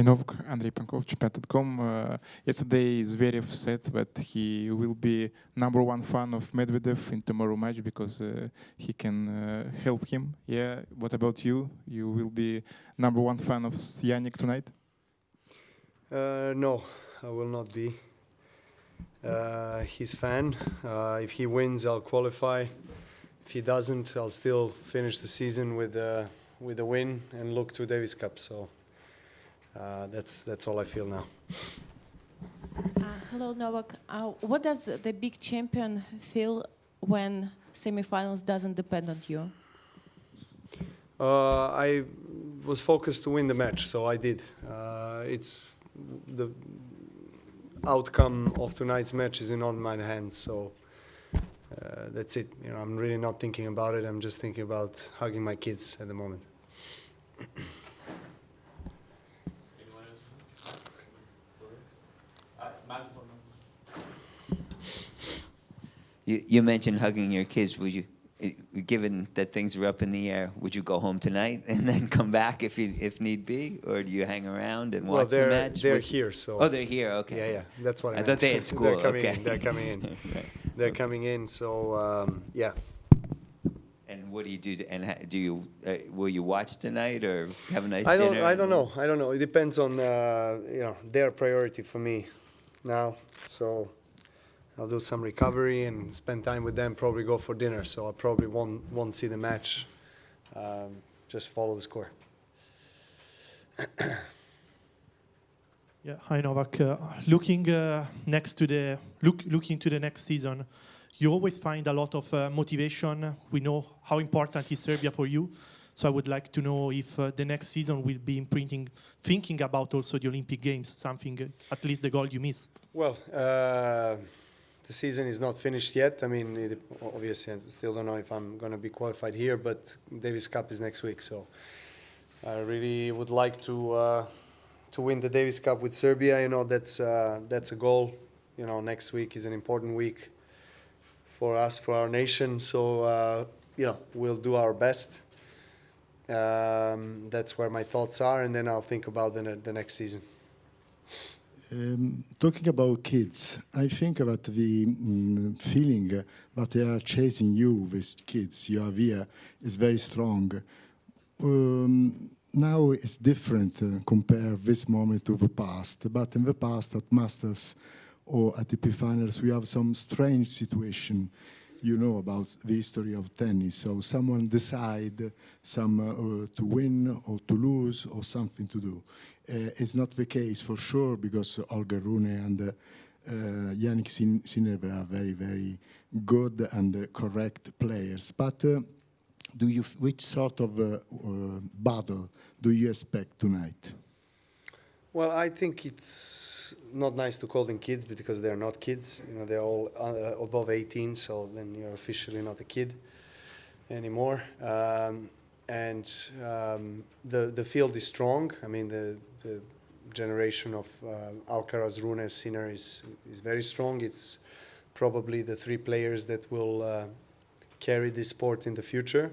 Hi Novak, Andrei Pankov, Champion.com. Yesterday Zverev said that he will be number one fan of Medvedev in tomorrow match because he can help him. Yeah. What about you? You will be number one fan of Yannick tonight? No, I will not be his fan. If he wins, I'll qualify. If he doesn't, I'll still finish the season with a win and look to Davis Cup. So that's all I feel now. Hello, Novak. What does the big champion feel when semifinals doesn't depend on you? I was focused to win the match, so I did. It's the outcome of tonight's match is in my hands, so that's it. You know, I'm really not thinking about it. I'm just thinking about hugging my kids at the moment. You mentioned hugging your kids. Would you, given that things are up in the air, would you go home tonight and then come back if need be, or do you hang around and watch the match? They're here, so. Oh, they're here. Okay. Yeah, that's what I meant. thought they had school. They're coming in. Right. They're coming in. So yeah. And what do you do? Do you will you watch tonight or have a nice dinner? I don't know. It depends on their priority for me now. So I'll do some recovery and spend time with them. Probably go for dinner. So I probably won't see the match. Just follow the score. Yeah, hi Novak. Looking to the next season, you always find a lot of motivation. We know how important is Serbia for you. So I would like to know if the next season will be thinking about also the Olympic Games, something, at least the goal you missed. Well, the season is not finished yet. I mean, obviously, I still don't know if I'm going to be qualified here, but Davis Cup is next week. So I really would like to win the Davis Cup with Serbia. You know, that's a goal. You know, next week is an important week for us, for our nation. So, we'll do our best. That's where my thoughts are, and then I'll think about the next season. Talking about kids, I think about the feeling that they are chasing you with kids. You have here is very strong. Now it's different compare this moment to the past. But in the past, at Masters or ATP finals, we have some strange situation. You know about the history of tennis. So someone decide to win or to lose or something to do. It's not the case for sure because Olga Rune and Yannick Sinner are very, very good and correct players. But which sort of battle do you expect tonight? Well, I think it's not nice to call them kids because they're not kids. You know, they're all above 18, so then you're officially not a kid anymore. And the field is strong. I mean, the generation of Alcaraz, Rune, Sinner is very strong. It's probably the three players that will carry this sport in the future.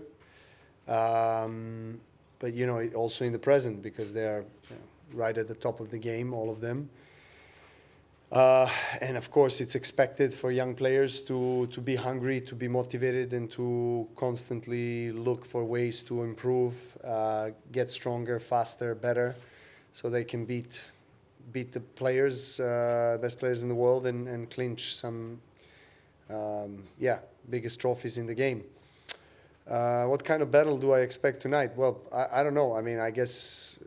But, you know, also in the present because they are right at the top of the game, all of them. And of course, it's expected for young players to be hungry, to be motivated, and to constantly look for ways to improve, get stronger, faster, better, so they can beat the players, best players in the world, and clinch some, biggest trophies in the game. What kind of battle do I expect tonight? Well, I don't know. I mean, I guess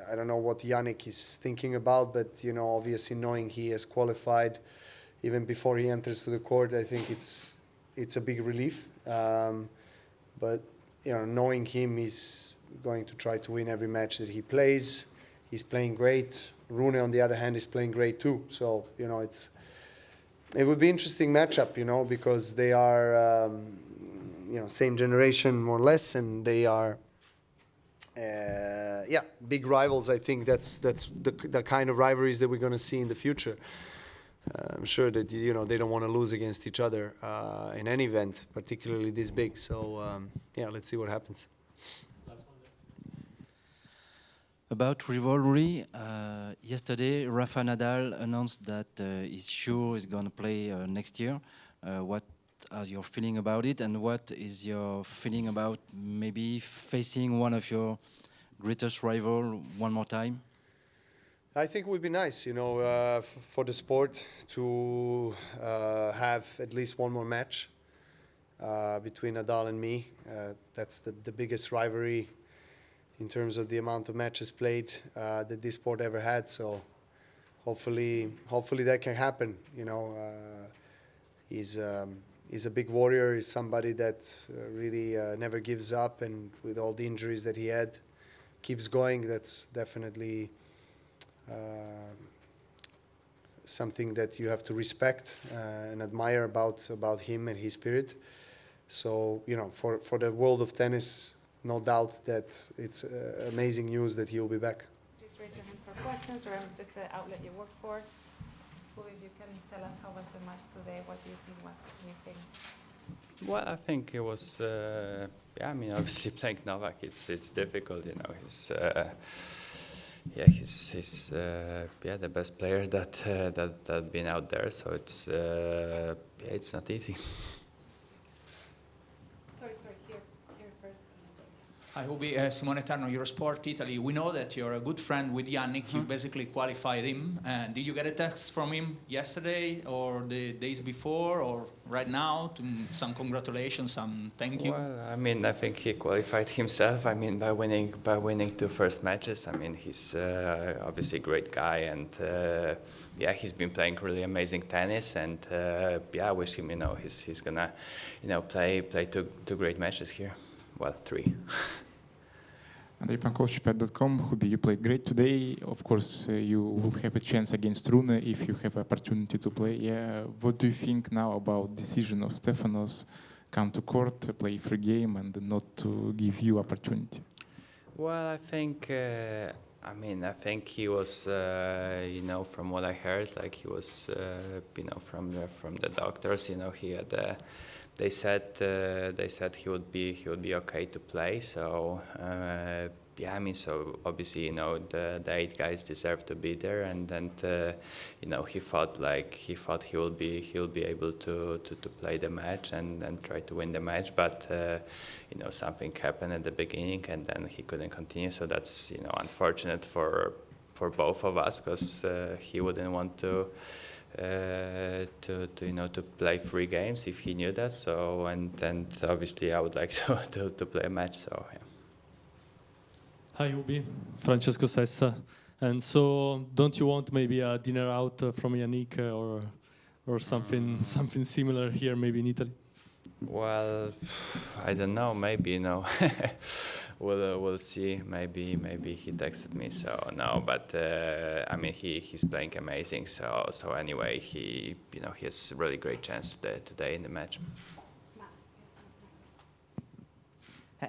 I don't know what Yannick is thinking about, but, you know, obviously knowing he has qualified even before he enters to the court, I think it's a big relief. But, you know, knowing him, he's going to try to win every match that he plays. He's playing great. Rune, on the other hand, is playing great too. So, you know, it would be an interesting matchup, you know, because they are, same generation more or less, and they are, big rivals. I think that's the kind of rivalries that we're going to see in the future. I'm sure that, you know, they don't want to lose against each other in any event, particularly this big. So, let's see what happens. About rivalry, yesterday Rafa Nadal announced that he's sure he's going to play next year. What are your feeling about it, and what is your feeling about maybe facing one of your greatest rival one more time? I think it would be nice, you know, for the sport to have at least one more match between Nadal and me. That's the biggest rivalry in terms of the amount of matches played that this sport ever had. So hopefully that can happen. You know, he's a big warrior. He's somebody that really never gives up, and with all the injuries that he had, keeps going. That's definitely something that you have to respect and admire about him and his spirit. So, you know, for the world of tennis, no doubt that it's amazing news that he will be back. Please raise your hand for questions, or just the outlet you work for. Who, if you can tell us how was the match today, what do you think was missing? Well, I think it was, yeah, I mean, obviously playing Novak, it's difficult, you know. He's the best player that been out there. So it's it's not easy. Sorry, here first. Hi, Ubi, Simone Tarno, Eurosport Italy. We know that you're a good friend with Yannick. You basically qualified him. Did you get a text from him yesterday or the days before or right now? Some congratulations, some thank you? Well, I mean, I think he qualified himself. I mean, by winning 2 first matches. I mean, he's obviously a great guy, and yeah, he's been playing really amazing tennis. And yeah, I wish him, you know, he's gonna, you know, play 2 great matches here. Well, 3. Andrei Pankov, Chipet.com. Hubi, you played great today. Of course, you will have a chance against Rune if you have opportunity to play. Yeah. What do you think now about decision of Stefanos come to court, play free game, and not to give you opportunity? Well, I think, I mean, I think he was, you know, from what I heard, like he was, you know, from the doctors, you know, he had. They said he would be okay to play. So yeah, I mean, so obviously, you know, the 8 guys deserve to be there, and you know, he thought he'll be able to play the match and try to win the match, but you know, something happened at the beginning, and then he couldn't continue. So that's, you know, unfortunate for both of us, because he wouldn't want to you know, to play 3 games if he knew that. So and obviously I would like to play a match. So yeah. Hi Ubi, Francesco Sessa. And so, don't you want maybe a dinner out from Yannick or something similar here, maybe in Italy? Well, I don't know. Maybe, you know. We'll see. Maybe he texted me. So no, but I mean, he's playing amazing. So anyway, he has a really great chance today in the match.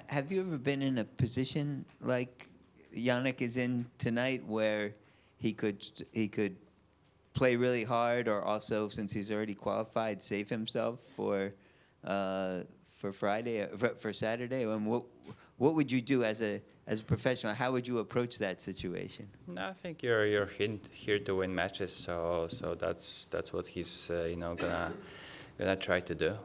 Have you ever been in a position like Yannick is in tonight, where he could play really hard, or also, since he's already qualified, save himself for Friday, for Saturday? I mean, what would you do as a professional? How would you approach that situation? No, I think you're here to win matches. So that's what he's gonna try to do.